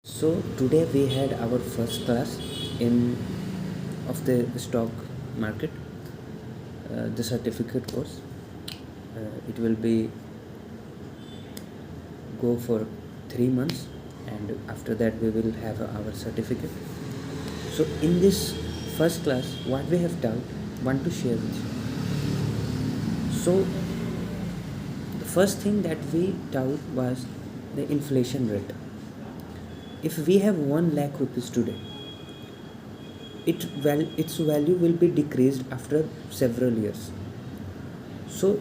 So today we had our first class in of the stock market, the certificate course. It will be go for 3 months, and after that we will have our certificate. So in this first class, what we have taught, want to share with you. So the first thing that we taught was the inflation rate. If we have 1 lakh rupees today, its value will be decreased after several years. So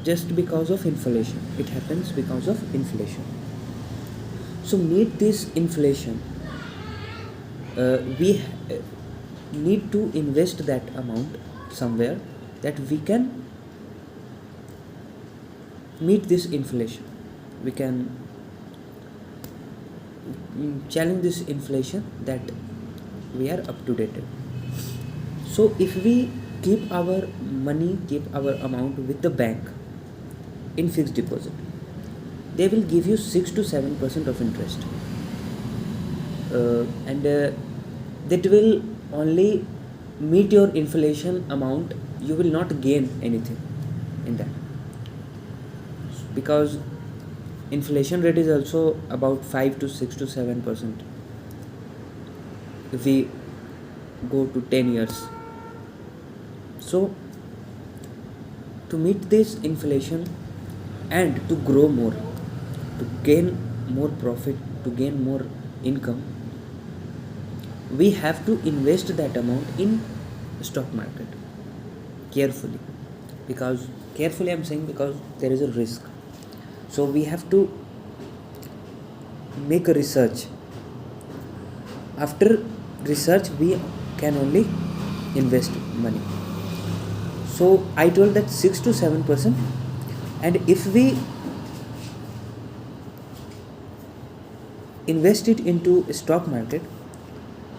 just because of inflation, it happens because of inflation. So meet this inflation, we need to invest that amount somewhere that we can meet this inflation. We can challenge this inflation that we are up to date. So if we keep our money, keep our amount with the bank in fixed deposit, they will give you 6 to 7% of interest, and that will only meet your inflation amount. You will not gain anything in that, because inflation rate is also about 5 to 6 to 7% if we go to 10 years. So to meet this inflation and to grow more, to gain more profit, to gain more income, we have to invest that amount in stock market carefully. Because carefully I'm saying, because there is a risk. So we have to make a research. After research, we can only invest money. So I told that 6 to 7%, and if we invest it into stock market,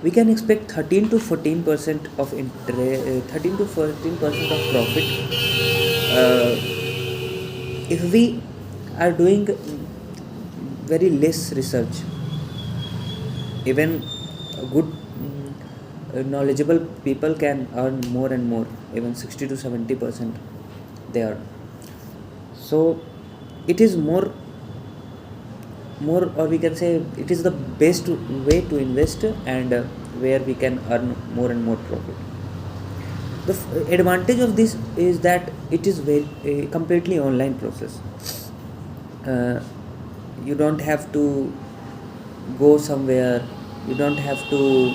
we can expect 13 to 14% of 13 to 14% of profit, if we are doing very less research. Even good knowledgeable people can earn more and more, even 60 to 70% they earn. So it is more, or we can say it is the best way to invest, and where we can earn more and more profit. The advantage of this is that it is very completely online process. You don't have to go somewhere, you don't have to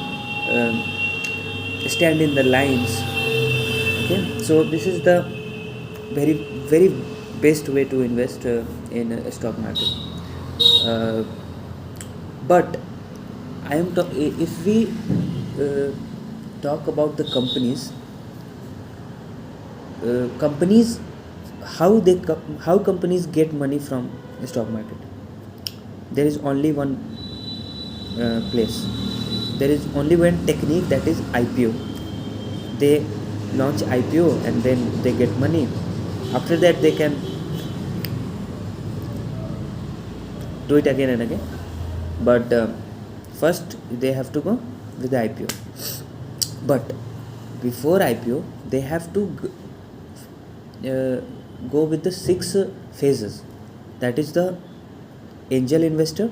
um, stand in the lines. Okay, so this is the very very best way to invest in a stock market. uh, but if we uh, talk about the companies, how companies get money from stock market, there is only one place, there is only one technique, that is IPO. They launch IPO and then they get money. After that they can do it again and again, but first they have to go with the IPO. But before IPO they have to go with the 6 phases, that is the angel investor,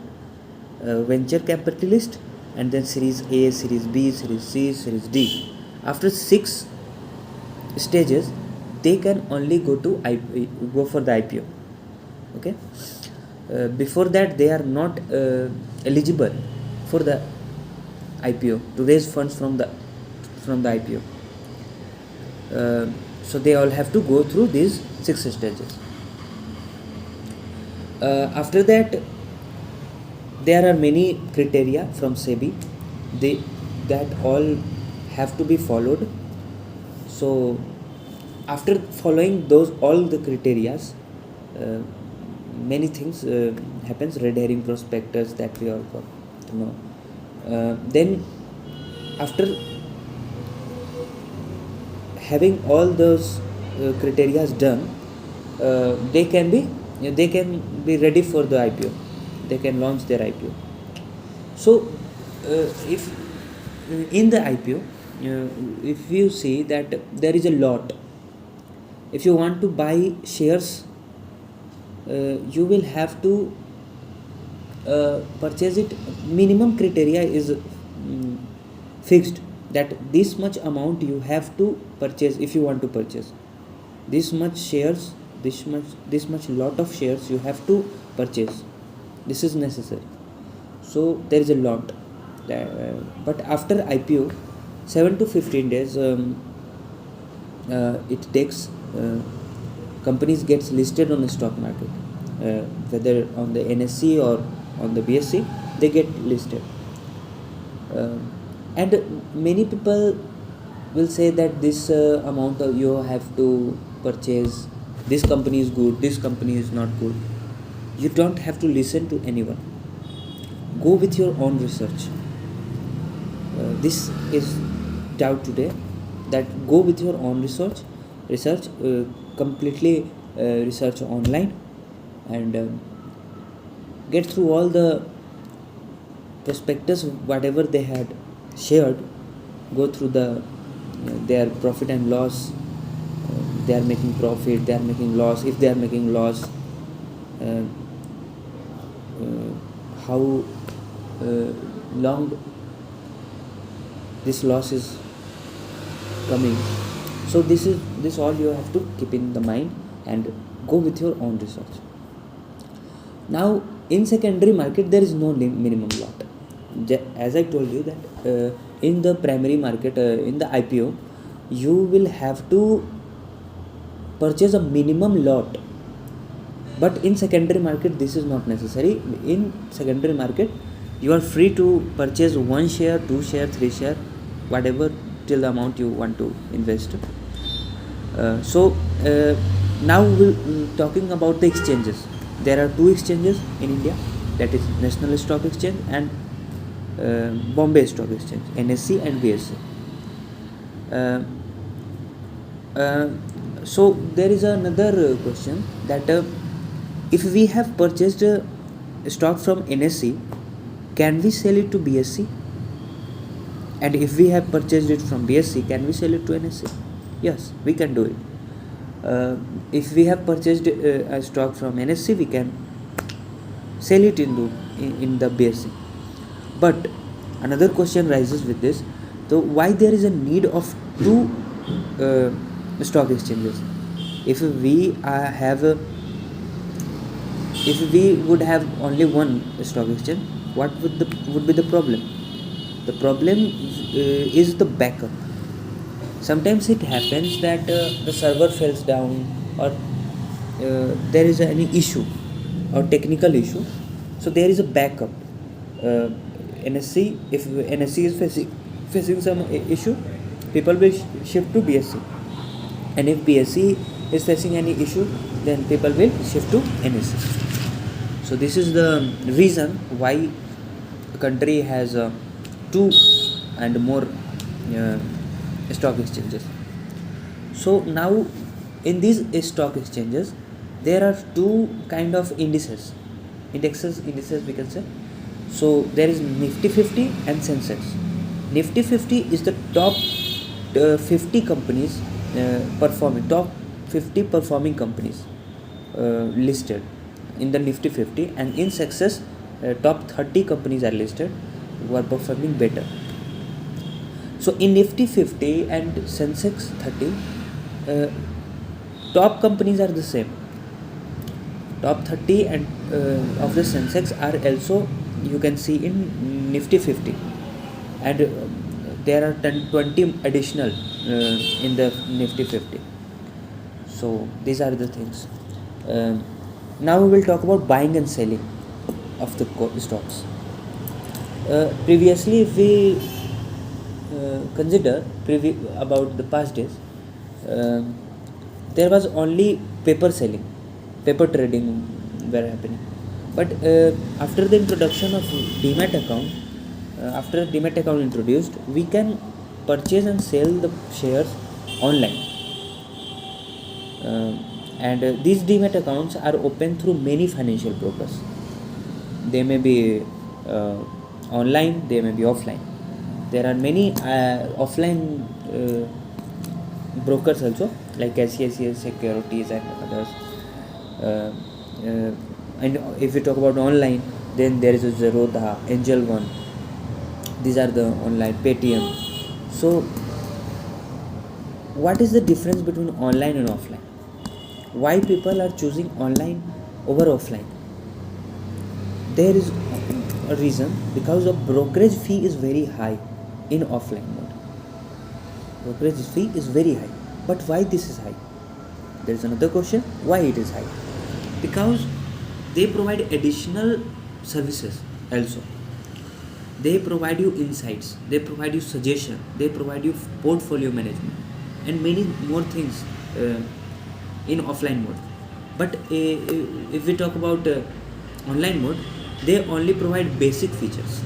venture capitalist, and then series A, series B, series C, series D. After 6 stages they can only go for the IPO. Okay, before that they are not eligible for the IPO, to raise funds from the IPO. So they all have to go through these 6 stages. After that there are many criteria from SEBI, that all have to be followed. So after following those all the criterias, many things happens, red herring prospectus, that we all got to know. Then after having all those criteria done, they can be ready for the IPO. They can launch their IPO. So if in the IPO, if you see that there is a lot, if you want to buy shares, you will have to purchase it. Minimum criteria is fixed, that this much amount you have to purchase. If you want to purchase this much shares, this much lot of shares you have to purchase, this is necessary. So there is a lot. But after IPO, 7 to 15 days it takes, companies gets listed on the stock market, whether on the NSE or on the BSE, they get listed. And many people will say that this amount of you have to purchase, this company is good, this company is not good. You don't have to listen to anyone. Go with your own research. This is doubt today, that go with your own research, completely research online, and get through all the prospectus, whatever they had shared. Go through their profit and loss. They are making profit, they are making loss. If they are making loss, how long this loss is coming. So this all you have to keep in the mind and go with your own research. Now in secondary market there is no minimum lot. As I told you that in the primary market, in the IPO, you will have to purchase a minimum lot. But in secondary market this is not necessary. In secondary market you are free to purchase 1 share, 2 share, 3 share, whatever, till the amount you want to invest. So now we'll talking about the exchanges. There are 2 exchanges in India, that is National Stock Exchange and Bombay Stock Exchange, NSE and BSE. So there is another question, that if we have purchased stock from NSE, can we sell it to BSE? And if we have purchased it from BSE, can we sell it to NSE? Yes, we can do it. If we have purchased a stock from NSE, we can sell it in the BSE. But another question rises with this: so why there is a need of 2 stock exchanges? If we would have only 1 stock exchange, what would be the problem? The problem is the backup. Sometimes it happens that the server falls down, or there is any issue or technical issue, so there is a backup. NSE, if NSE is facing some issue, people will shift to BSE, and if BSE is facing any issue, then people will shift to NSE. So this is the reason why a country has 2 and more stock exchanges. So now in these stock exchanges there are 2 kind of indexes we can say. So there is Nifty 50 and Sensex. Nifty 50 is the top 50 companies top 50 performing companies listed in the Nifty 50, and in Success top 30 companies are listed who are performing better. So in Nifty 50 and Sensex 30, top companies are the same. Top 30 and of the Sensex are also, you can see, in Nifty 50, and there are 20 additional in the Nifty 50. So these are the things. Now we will talk about buying and selling of the stocks. Previously, if we consider about the past days, there was only paper selling, paper trading were happening. But after the introduction of Demat account, after Demat account introduced, we can purchase and sell the shares online. And these Demat accounts are open through many financial brokers. They may be online, they may be offline. There are many offline brokers also, like ICICI Securities and others. Uh, and if we talk about online, then there is a Zerodha, Angel One. These are the online, Paytm. So, what is the difference between online and offline? Why people are choosing online over offline? There is a reason, because the brokerage fee is very high in offline mode. Brokerage fee is very high. But why this is high? There is another question, why it is high? Because they provide additional services also. They provide you insights, they provide you suggestion, they provide you portfolio management, and many more things in offline mode. But if we talk about online mode, they only provide basic features.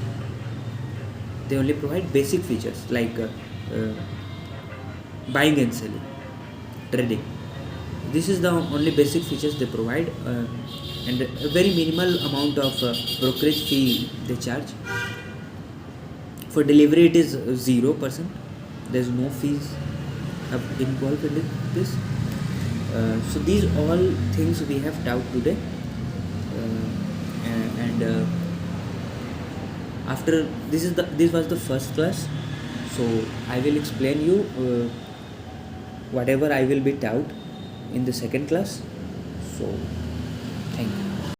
They only provide basic features like buying and selling, trading. This is the only basic features they provide, and a very minimal amount of brokerage fee they charge. For delivery, it is 0%. There is no fees involved in this. So these all things we have taught today, and after this was the first class. So I will explain you whatever I will be taught in the second class. So thank you.